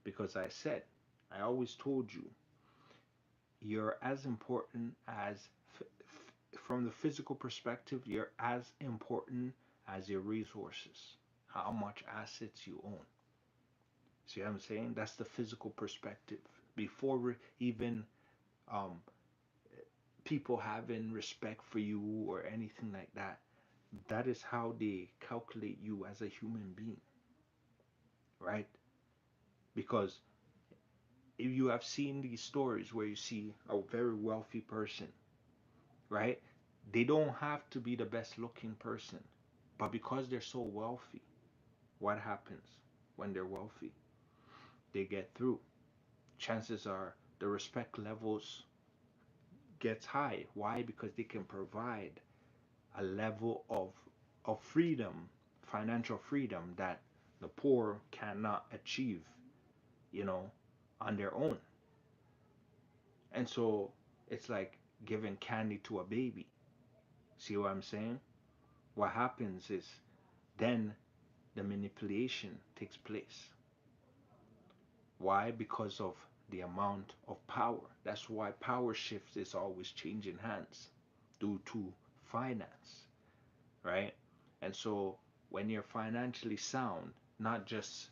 because I always told you, you're as important as, from the physical perspective, you're as important as your resources, how much assets you own. See what I'm saying? That's the physical perspective. Before even um, people having respect for you or anything like that, that is how they calculate you as a human being, right? Because if you have seen these stories where you see a very wealthy person, right? They don't have to be the best looking person, but because they're so wealthy, what happens when they're wealthy? They get through. Chances are the respect levels gets high. Why? Because they can provide a level of freedom, financial freedom that the poor cannot achieve, you know, on their own. And so it's like giving candy to a baby. See what I'm saying? What happens is then the manipulation takes place. Why? Because of the amount of power. That's why power shifts is always changing hands due to finance, right? And so when you're financially sound, not just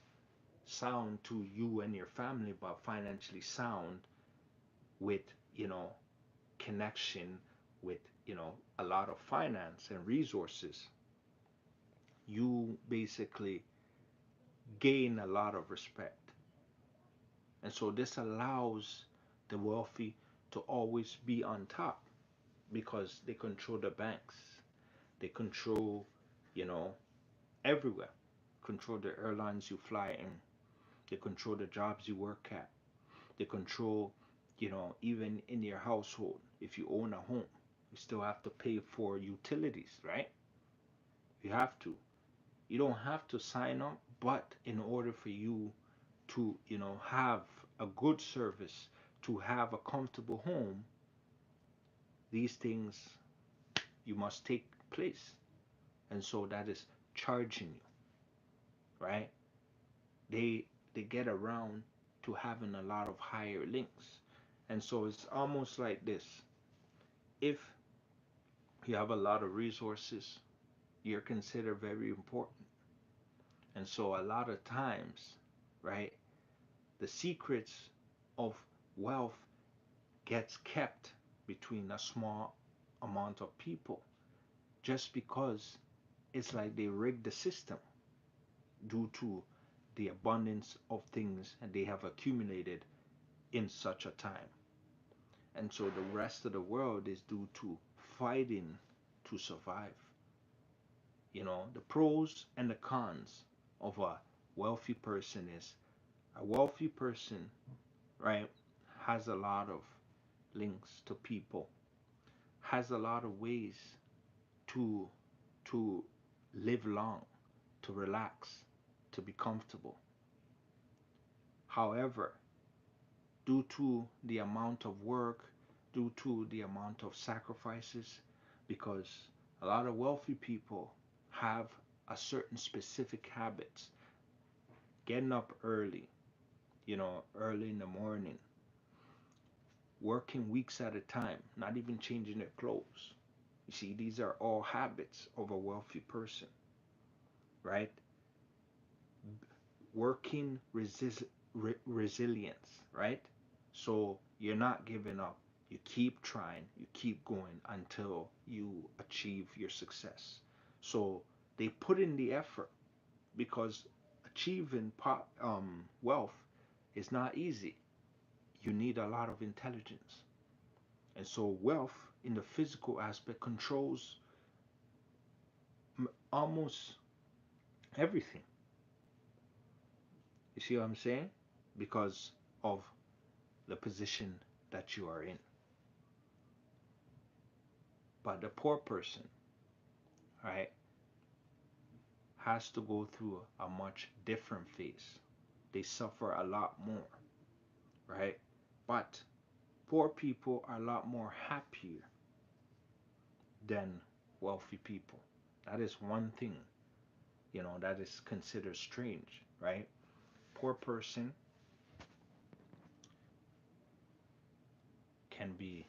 sound to you and your family, but financially sound with, you know, connection with, a lot of finance and resources, you basically gain a lot of respect. And so this allows the wealthy to always be on top because they control the banks. They control, you know, everywhere. Control the airlines you fly in. They control the jobs you work at. They control, even in your household. If you own a home, you still have to pay for utilities, right? You have to. You don't have to sign up, but in order for you to, have a good service, to have a comfortable home, these things you must take place. And so that is charging you, right? They get around to having a lot of higher links. And so it's almost like this. If you have a lot of resources, you're considered very important. And so a lot of times, right, the secrets of wealth gets kept between a small amount of people just because it's like they rig the system due to the abundance of things and they have accumulated in such a time. And so the rest of the world is due to fighting to survive. The pros and the cons of a wealthy person is a wealthy person, right, has a lot of links to people, has a lot of ways to to live long, to relax, to be comfortable. However, due to the amount of work, due to the amount of sacrifices, because a lot of wealthy people have a certain specific habits, getting up early, early in the morning, working weeks at a time, not even changing their clothes. You see, these are all habits of a wealthy person, right? Working resilience, right? So you're not giving up. You keep trying, you keep going until you achieve your success. So they put in the effort because achieving wealth is not easy. You need a lot of intelligence. And so wealth in the physical aspect controls almost everything. You see what I'm saying? Because of the position that you are in. But the poor person, right, has to go through a much different phase. They suffer a lot more, right? But poor people are a lot more happier than wealthy people. That is one thing, that is considered strange, right? Poor person, can be